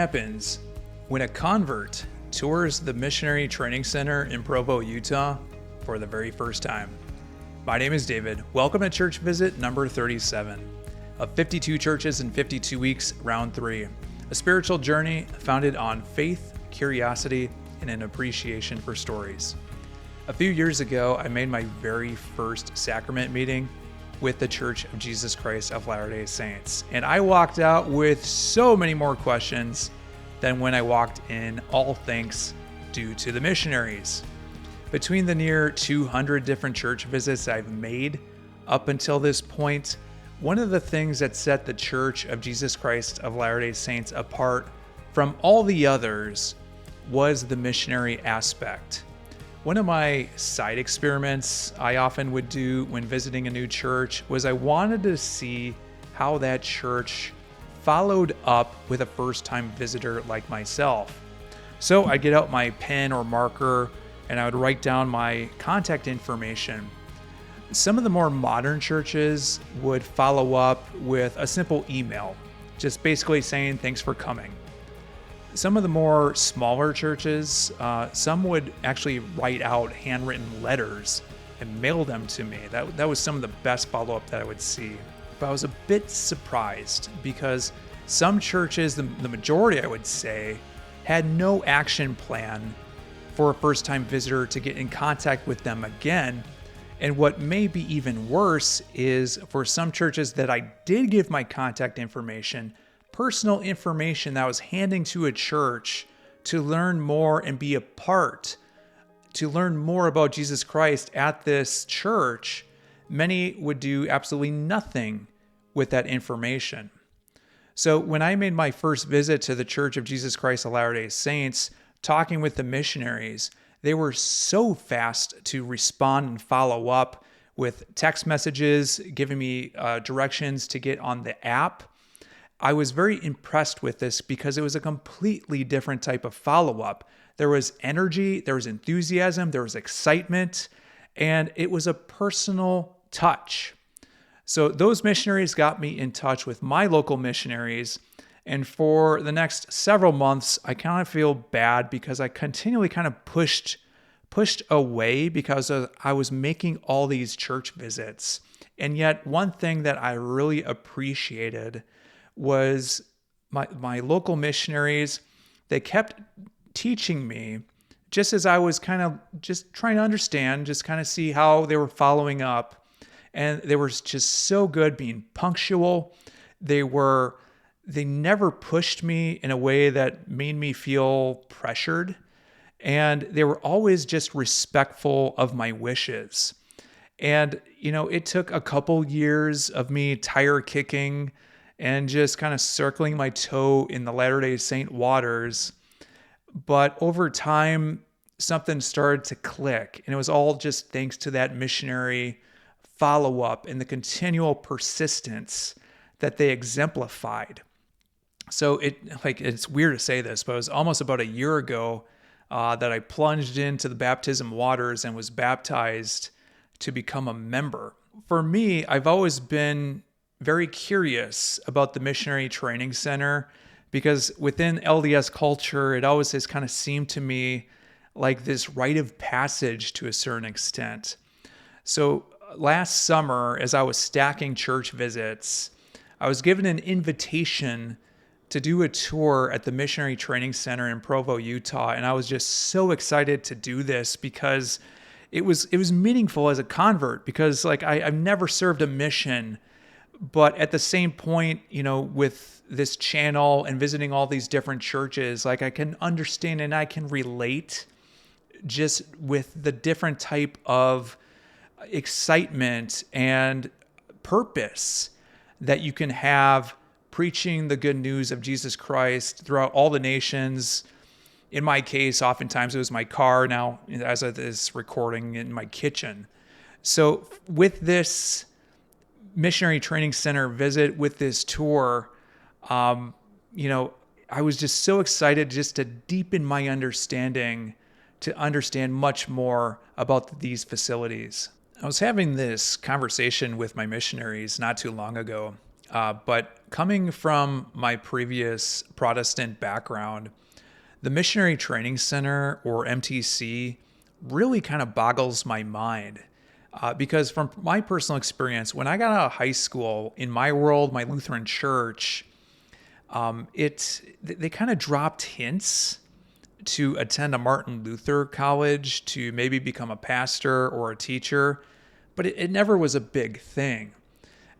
happens when a convert tours the Missionary Training Center in Provo, Utah for the very first time. My name is David. Welcome to Church Visit number 37 of 52 Churches in 52 Weeks, Round 3, a spiritual journey founded on faith, curiosity, and an appreciation for stories. A few years ago, I made my very first sacrament meeting with the Church of Jesus Christ of Latter-day Saints. And I walked out with so many more questions than when I walked in, all thanks due to the missionaries. Between the near 200 different church visits I've made up until this point, one of the things that set the Church of Jesus Christ of Latter-day Saints apart from all the others was the missionary aspect. One of my side experiments I often would do when visiting a new church was I wanted to see how that church followed up with a first-time visitor like myself. So I'd get out my pen or marker and I would write down my contact information. Some of the more modern churches would follow up with a simple email, just basically saying thanks for coming. Some of the more smaller churches, some would actually write out handwritten letters and mail them to me. That was some of the best follow-up that I would see. But I was a bit surprised because some churches, the majority I would say, had no action plan for a first-time visitor to get in contact with them again. And what may be even worse is for some churches that I did give my contact information, personal information that I was handing to a church to learn more and be a part, to learn more about Jesus Christ at this church, many would do absolutely nothing with that information. So when I made my first visit to the Church of Jesus Christ of Latter-day Saints, talking with the missionaries, they were so fast to respond and follow up with text messages, giving me directions to get on the app. I was very impressed with this because it was a completely different type of follow-up. There was energy, there was enthusiasm, there was excitement, and it was a personal touch. So those missionaries got me in touch with my local missionaries, and for the next several months, I kind of feel bad because I continually kind of pushed away because I was making all these church visits. And yet one thing that I really appreciated was my local missionaries. They kept teaching me just as I was kind of just trying to understand, just kind of see how they were following up. And they were just so good being punctual. They never pushed me in a way that made me feel pressured. And they were always just respectful of my wishes. And, it took a couple years of me tire kicking and just kind of circling my toe in the Latter-day Saint waters. But over time, something started to click. And it was all just thanks to that missionary follow-up and the continual persistence that they exemplified. So it's weird to say this, but it was almost about a year ago that I plunged into the baptism waters and was baptized to become a member. For me, I've always been very curious about the Missionary Training Center because within LDS culture, it always has kind of seemed to me like this rite of passage to a certain extent. So last summer, as I was stacking church visits, I was given an invitation to do a tour at the Missionary Training Center in Provo, Utah, and I was just so excited to do this because it was meaningful as a convert because I've never served a mission. But at the same point, with this channel and visiting all these different churches, I can understand and I can relate just with the different type of excitement and purpose that you can have preaching the good news of Jesus Christ throughout all the nations. In my case, oftentimes it was my car. Now, as of this recording, in my kitchen. So with this Missionary Training Center visit, with this tour, I was just so excited just to deepen my understanding, to understand much more about these facilities. I was having this conversation with my missionaries not too long ago, but coming from my previous Protestant background, the Missionary Training Center, or MTC, really kind of boggles my mind. Because from my personal experience, when I got out of high school, in my world, my Lutheran church, they kind of dropped hints to attend a Martin Luther college, to maybe become a pastor or a teacher, but it never was a big thing.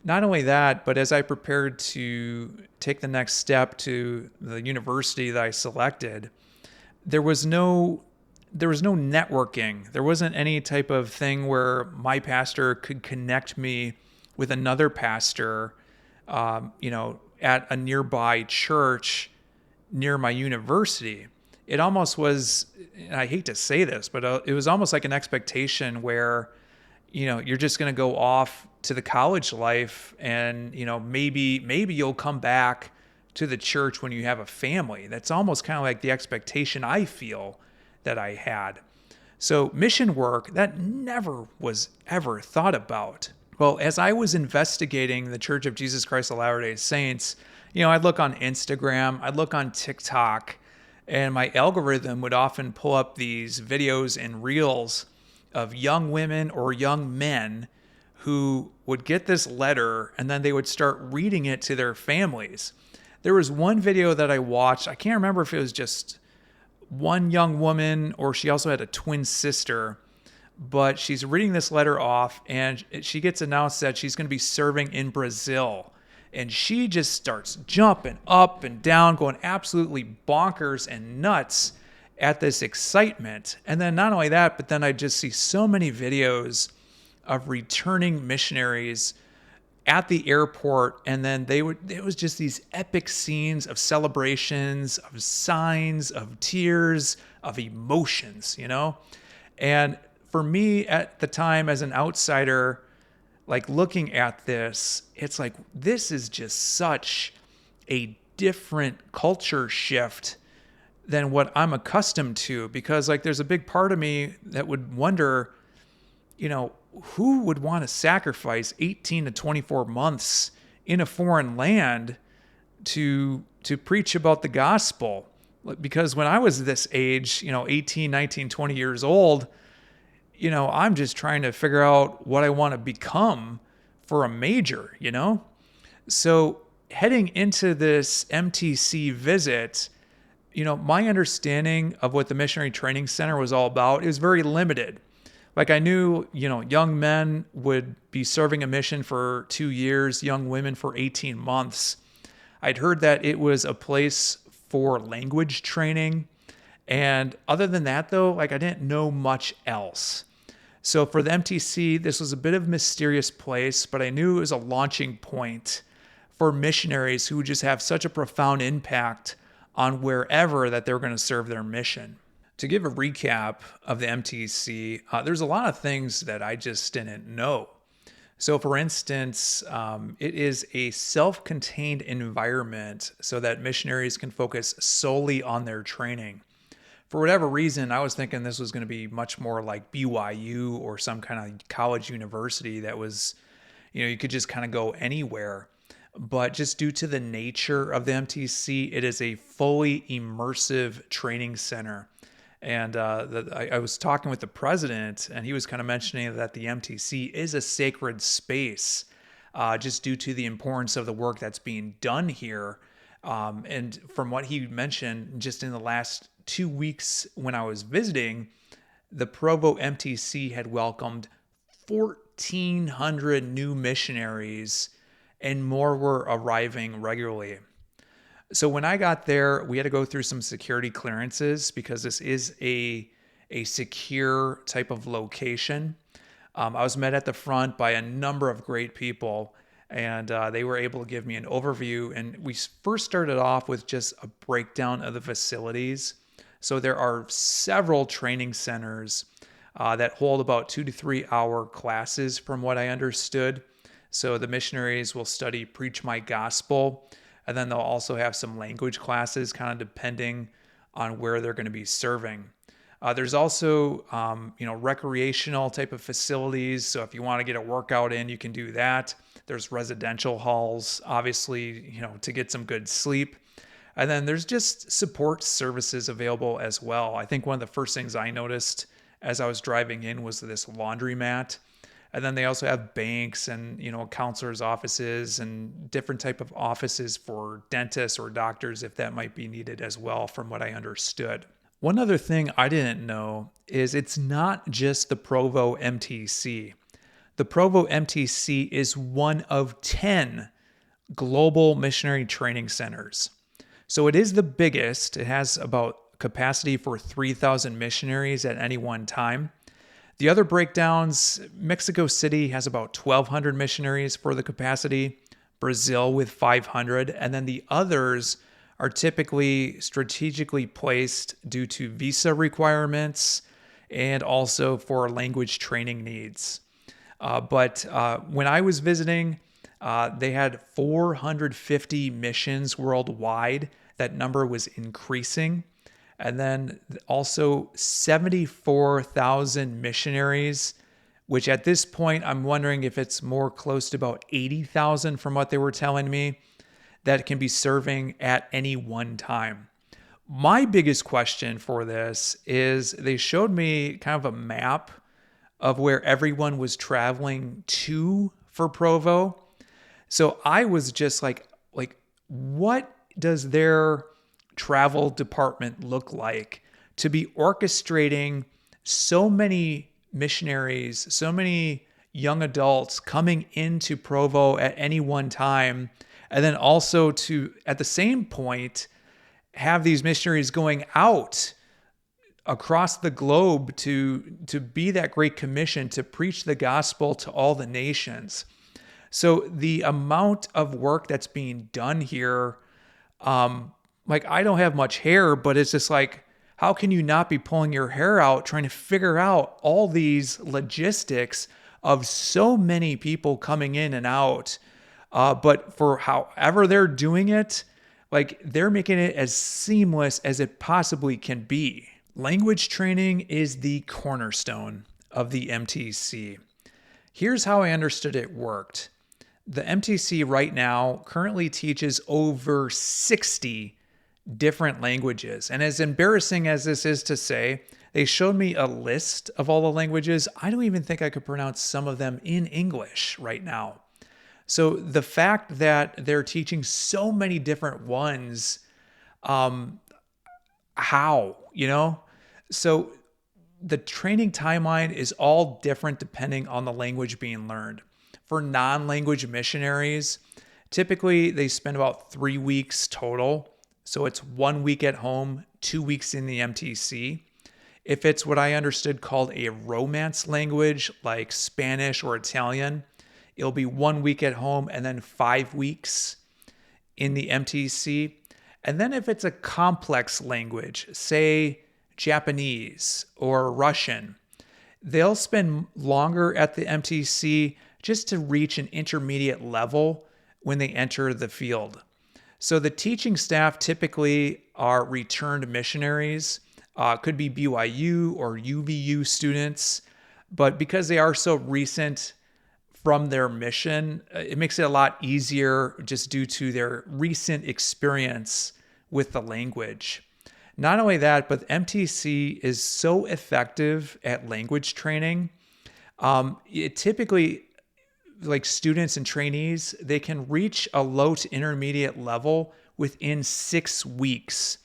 Not only that, but as I prepared to take the next step to the university that I selected, there was no networking. There wasn't any type of thing where my pastor could connect me with another pastor, at a nearby church near my university. It almost was, and I hate to say this, but it was almost like an expectation where, you're just going to go off to the college life, and maybe you'll come back to the church when you have a family. That's almost kind of like the expectation I feel that I had. So mission work, that never was ever thought about. Well, as I was investigating the Church of Jesus Christ of Latter-day Saints, I'd look on Instagram, I'd look on TikTok, and my algorithm would often pull up these videos and reels of young women or young men who would get this letter and then they would start reading it to their families. There was one video that I watched. I can't remember if it was just one young woman or she also had a twin sister, but she's reading this letter off and she gets announced that she's going to be serving in Brazil. And she just starts jumping up and down, going absolutely bonkers and nuts at this excitement. And then not only that, but then I just see so many videos of returning missionaries at the airport, and then it was just these epic scenes of celebrations, of signs, of tears, of emotions, And for me at the time as an outsider, like looking at this, it's like, this is just such a different culture shift than what I'm accustomed to, because like there's a big part of me that would wonder, who would want to sacrifice 18 to 24 months in a foreign land to preach about the gospel? Because when I was this age, 18, 19, 20 years old, I'm just trying to figure out what I want to become for a major, So heading into this MTC visit, my understanding of what the Missionary Training Center was all about is very limited. Like I knew, young men would be serving a mission for 2 years, young women for 18 months. I'd heard that it was a place for language training. And other than that, though, like I didn't know much else. So for the MTC, this was a bit of a mysterious place, but I knew it was a launching point for missionaries who would just have such a profound impact on wherever that they were going to serve their mission. To give a recap of the MTC, there's a lot of things that I just didn't know. So for instance, it is a self-contained environment so that missionaries can focus solely on their training. For whatever reason, I was thinking this was going to be much more like BYU or some kind of college university that was, you could just kind of go anywhere. But just due to the nature of the MTC, it is a fully immersive training center. And I was talking with the president, and he was kind of mentioning that the MTC is a sacred space, just due to the importance of the work that's being done here. And from what he mentioned, just in the last 2 weeks when I was visiting, the Provo MTC had welcomed 1,400 new missionaries, and more were arriving regularly. So when I got there, we had to go through some security clearances because this is a secure type of location. I was met at the front by a number of great people, and they were able to give me an overview. And we first started off with just a breakdown of the facilities. So there are several training centers that hold about 2 to 3 hour classes from what I understood. So the missionaries will study Preach My Gospel, and then they'll also have some language classes kind of depending on where they're going to be serving. There's also, recreational type of facilities. So if you want to get a workout in, you can do that. There's residential halls, obviously, to get some good sleep. And then there's just support services available as well. I think one of the first things I noticed as I was driving in was this laundromat. And then they also have banks and, counselors' offices and different type of offices for dentists or doctors if that might be needed as well, from what I understood. One other thing I didn't know is it's not just the Provo MTC. The Provo MTC is one of 10 global missionary training centers. So it is the biggest. It has about capacity for 3,000 missionaries at any one time. The other breakdowns, Mexico City has about 1,200 missionaries for the capacity, Brazil with 500, and then the others are typically strategically placed due to visa requirements and also for language training needs. But when I was visiting, they had 450 missions worldwide. That number was increasing. And then also 74,000 missionaries, which at this point, I'm wondering if it's more close to about 80,000 from what they were telling me, that can be serving at any one time. My biggest question for this is they showed me kind of a map of where everyone was traveling to for Provo. So I was just like, what does their travel department look like to be orchestrating so many missionaries, so many young adults coming into Provo at any one time, and then also to, at the same point, have these missionaries going out across the globe to be that great commission to preach the gospel to all the nations. So the amount of work that's being done here, I don't have much hair, but it's just like, how can you not be pulling your hair out trying to figure out all these logistics of so many people coming in and out? But for however they're doing it, they're making it as seamless as it possibly can be. Language training is the cornerstone of the MTC. Here's how I understood it worked. The MTC right now currently teaches over 60 different languages. And as embarrassing as this is to say, they showed me a list of all the languages. I don't even think I could pronounce some of them in English right now. So the fact that they're teaching so many different ones, how? So the training timeline is all different depending on the language being learned. For non-language missionaries, typically they spend about 3 weeks total. So it's 1 week at home, 2 weeks in the MTC. If it's what I understood called a Romance language, like Spanish or Italian, it'll be 1 week at home and then 5 weeks in the MTC. And then if it's a complex language, say Japanese or Russian, they'll spend longer at the MTC just to reach an intermediate level when they enter the field. So the teaching staff typically are returned missionaries, could be BYU or UVU students, but because they are so recent from their mission, it makes it a lot easier just due to their recent experience with the language. Not only that, but MTC is so effective at language training. It typically, students and trainees, they can reach a low to intermediate level within 6 weeks.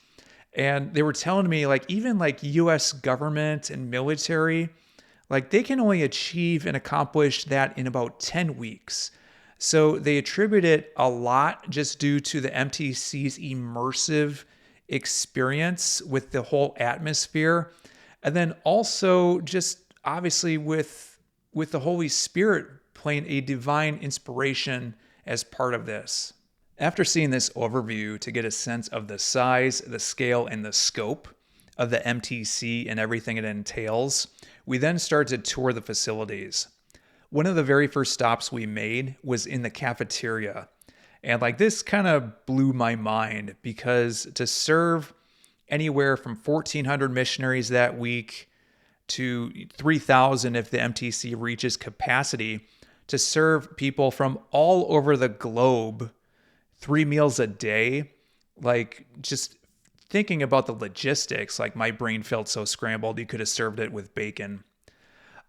And they were telling me even US government and military, they can only achieve and accomplish that in about 10 weeks. So they attribute it a lot just due to the MTC's immersive experience with the whole atmosphere. And then also just obviously with the Holy Spirit playing a divine inspiration as part of this. After seeing this overview to get a sense of the size, the scale, and the scope of the MTC and everything it entails, we then started to tour the facilities. One of the very first stops we made was in the cafeteria. And this kind of blew my mind because to serve anywhere from 1,400 missionaries that week to 3,000 if the MTC reaches capacity, to serve people from all over the globe 3 meals a day. Like, just thinking about the logistics, like my brain felt so scrambled. You could have served it with bacon.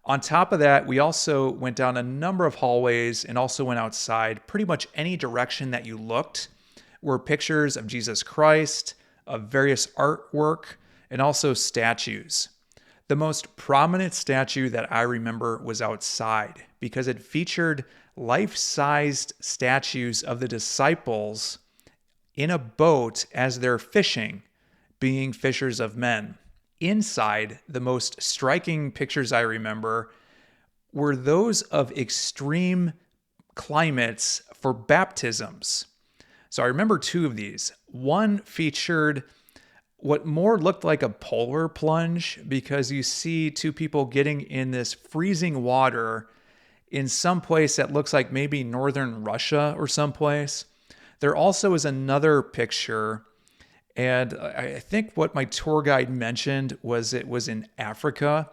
On top of that, we also went down a number of hallways and also went outside. Pretty much any direction that you looked were pictures of Jesus Christ, of various artwork, and also statues. The most prominent statue that I remember was outside because it featured life-sized statues of the disciples in a boat as they're fishing, being fishers of men. Inside, the most striking pictures I remember were those of extreme climates for baptisms. So I remember 2 of these. One featured what more looked like a polar plunge because you see 2 people getting in this freezing water in some place that looks like maybe northern Russia or someplace. There also is another picture, and I think what my tour guide mentioned was it was in Africa,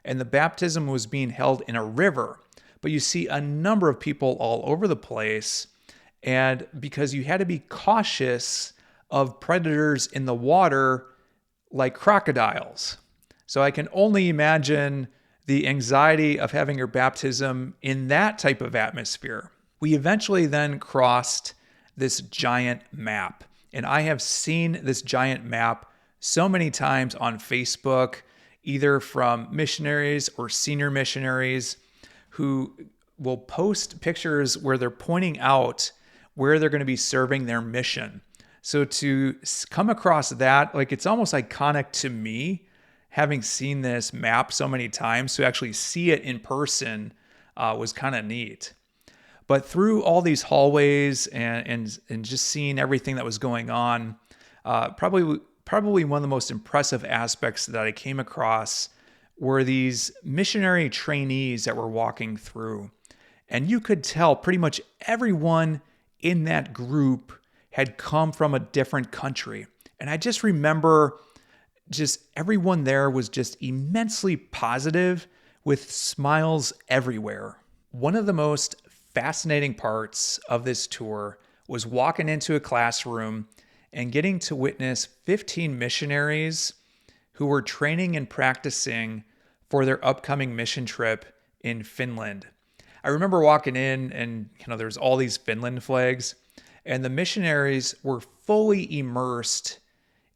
and the baptism was being held in a river. But you see a number of people all over the place, and because you had to be cautious of predators in the water like crocodiles. So I can only imagine the anxiety of having your baptism in that type of atmosphere. We eventually then crossed this giant map. And I have seen this giant map so many times on Facebook, either from missionaries or senior missionaries who will post pictures where they're pointing out where they're going to be serving their mission. So to come across that, like, it's almost iconic to me, having seen this map so many times, to actually see it in person was kind of neat. But through all these hallways and just seeing everything that was going on, probably one of the most impressive aspects that I came across were these missionary trainees that were walking through. And you could tell pretty much everyone in that group had come from a different country. And I just remember just everyone there was just immensely positive with smiles everywhere. One of the most fascinating parts of this tour was walking into a classroom and getting to witness 15 missionaries who were training and practicing for their upcoming mission trip in Finland. I remember walking in and, there's all these Finland flags, and the missionaries were fully immersed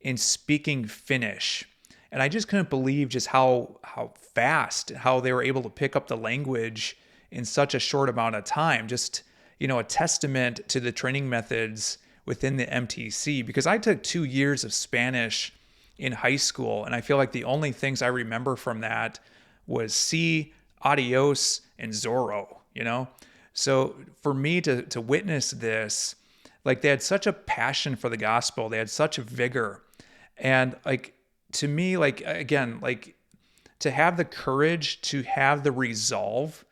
in speaking Finnish. And I just couldn't believe just how fast, how they were able to pick up the language in such a short amount of time. Just, a testament to the training methods within the MTC, because I took 2 years of Spanish in high school, and I feel like the only things I remember from that was sí, adios, and Zorro, So for me to witness this, like, they had such a passion for the gospel, they had such a vigor. And to me, again, to have the courage, to have the resolve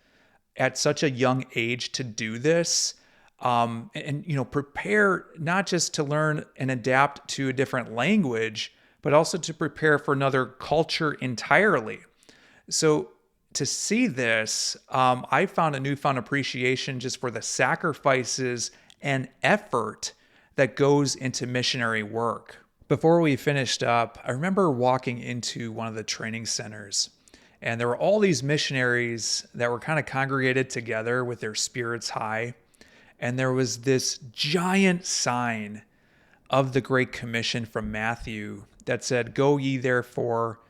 at such a young age to do this, and prepare not just to learn and adapt to a different language, but also to prepare for another culture entirely. So to see this, I found a newfound appreciation just for the sacrifices and effort that goes into missionary work. Before we finished up, I remember walking into one of the training centers, and there were all these missionaries that were kind of congregated together with their spirits high. And there was this giant sign of the Great Commission from Matthew that said, "Go ye therefore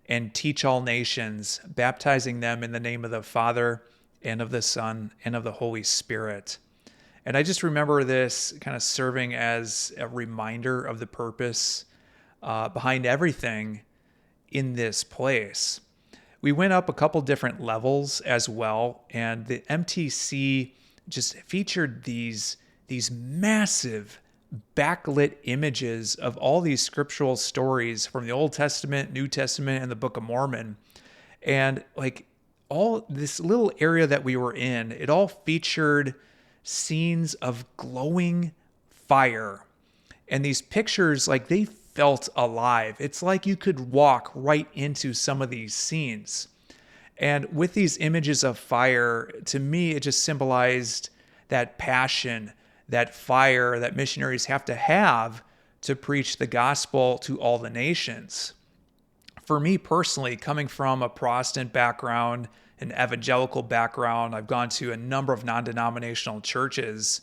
and teach all nations, baptizing them in the name of the Father and of the Son and of the Holy Spirit." And I just remember this kind of serving as a reminder of the purpose behind everything in this place. We went up a couple different levels as well, and the MTC just featured these massive backlit images of all these scriptural stories from the Old Testament, New Testament, and the Book of Mormon. And all this little area that we were in, it all featured scenes of glowing fire. And these pictures, they felt alive. It's like you could walk right into some of these scenes. And with these images of fire, to me, it just symbolized that passion, that fire that missionaries have to preach the gospel to all the nations. For me personally, coming from a Protestant background, an evangelical background, I've gone to a number of non-denominational churches.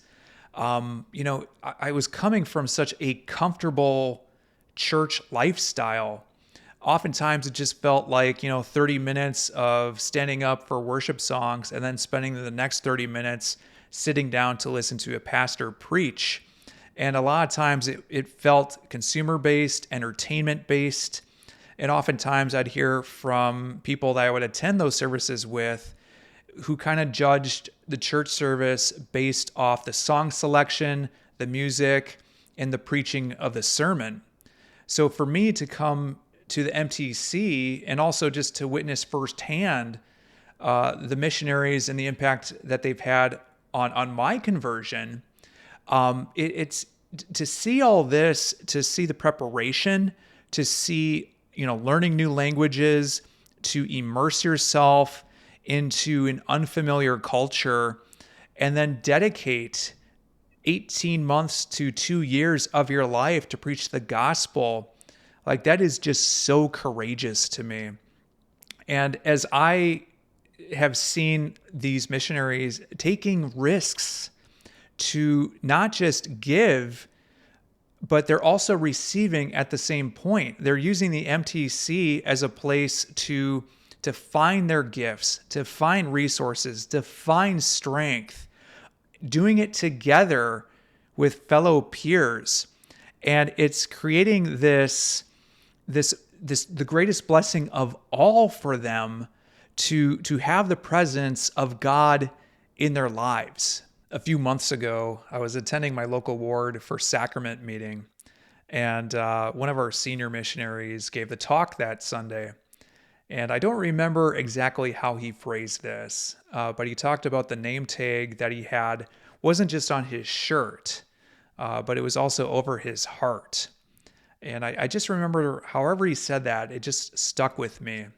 I was coming from such a comfortable church lifestyle. Oftentimes it just felt like, 30 minutes of standing up for worship songs and then spending the next 30 minutes sitting down to listen to a pastor preach. And a lot of times it felt consumer-based, entertainment-based. And oftentimes I'd hear from people that I would attend those services with who kind of judged the church service based off the song selection, the music, and the preaching of the sermon. So for me to come to the MTC and also just to witness firsthand the missionaries and the impact that they've had on my conversion, it's to see all this, to see the preparation, to see, learning new languages, to immerse yourself into an unfamiliar culture, and then dedicate 18 months to 2 years of your life to preach the gospel. Like, that is just so courageous to me. And as I have seen these missionaries taking risks to not just give, but they're also receiving at the same point. They're using the MTC as a place to find their gifts, to find resources, to find strength, doing it together with fellow peers. And it's creating the greatest blessing of all for them to have the presence of God in their lives. A few months ago, I was attending my local ward for sacrament meeting, and one of our senior missionaries gave the talk that Sunday. And I don't remember exactly how he phrased this, but he talked about the name tag that he had wasn't just on his shirt, but it was also over his heart. And I just remember, however he said that, it just stuck with me.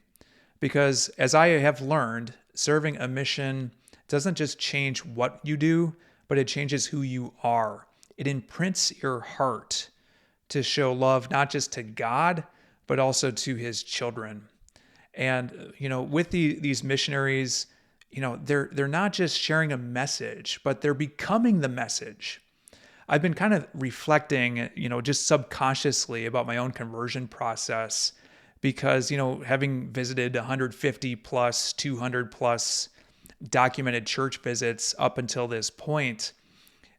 Because as I have learned, serving a mission doesn't just change what you do, but it changes who you are. It imprints your heart to show love, not just to God, but also to his children. And, with these missionaries, they're not just sharing a message, but they're becoming the message. I've been kind of reflecting, just subconsciously about my own conversion process because, having visited 150 plus, 200 plus documented church visits up until this point,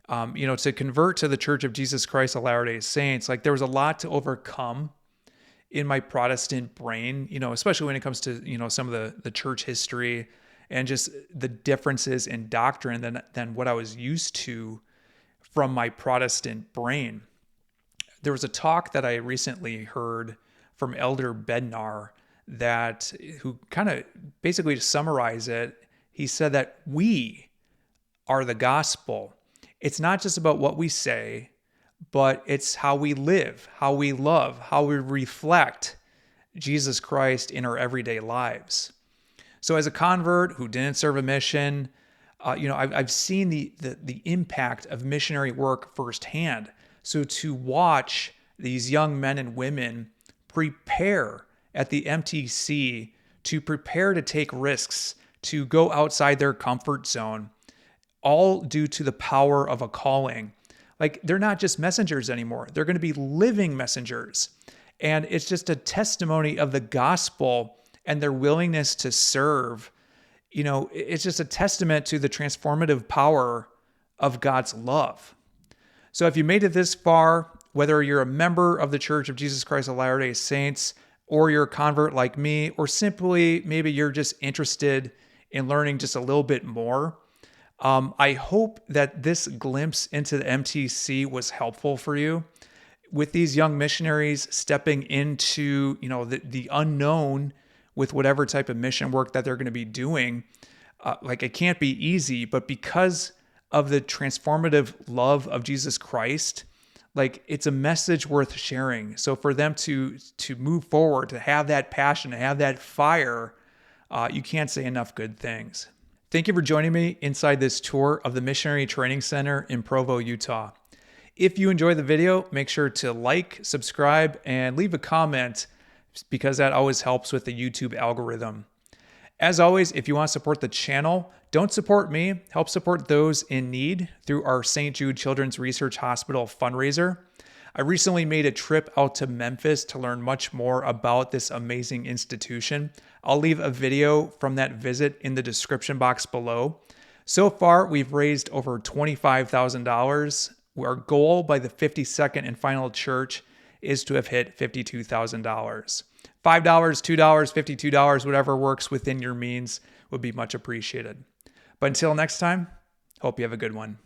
to convert to the Church of Jesus Christ of Latter-day Saints, like there was a lot to overcome in my Protestant brain, especially when it comes to, some of the church history and just the differences in doctrine than what I was used to from my Protestant brain. There was a talk that I recently heard from Elder Bednar who kind of basically to summarize it, he said that we are the gospel. It's not just about what we say, but it's how we live, how we love, how we reflect Jesus Christ in our everyday lives. So as a convert who didn't serve a mission, I've seen the impact of missionary work firsthand. So to watch these young men and women prepare at the MTC, to prepare to take risks, to go outside their comfort zone, all due to the power of a calling. Like, they're not just messengers anymore. They're going to be living messengers. And it's just a testimony of the gospel and their willingness to serve. It's just a testament to the transformative power of God's love. So if you made it this far, whether you're a member of the Church of Jesus Christ of Latter-day Saints, or you're a convert like me, or simply maybe you're just interested in learning just a little bit more, I hope that this glimpse into the MTC was helpful for you. With these young missionaries stepping into, the unknown with whatever type of mission work that they're going to be doing, it can't be easy, but because of the transformative love of Jesus Christ, it's a message worth sharing. So for them to move forward, to have that passion, to have that fire, You can't say enough good things. Thank you for joining me inside this tour of the Missionary Training Center in Provo, Utah. If you enjoy the video, make sure to like, subscribe, and leave a comment because that always helps with the YouTube algorithm. As always, if you want to support the channel, don't support me, help support those in need through our St. Jude Children's Research Hospital fundraiser. I recently made a trip out to Memphis to learn much more about this amazing institution. I'll leave a video from that visit in the description box below. So far, we've raised over $25,000. Our goal by the 52nd and final church is to have hit $52,000. $5, $2, $52, whatever works within your means would be much appreciated. But until next time, hope you have a good one.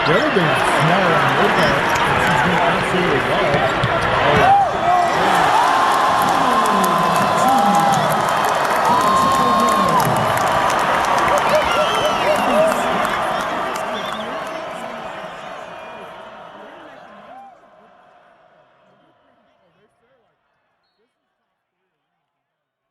The other thing that's small and look at, it's absolutely love.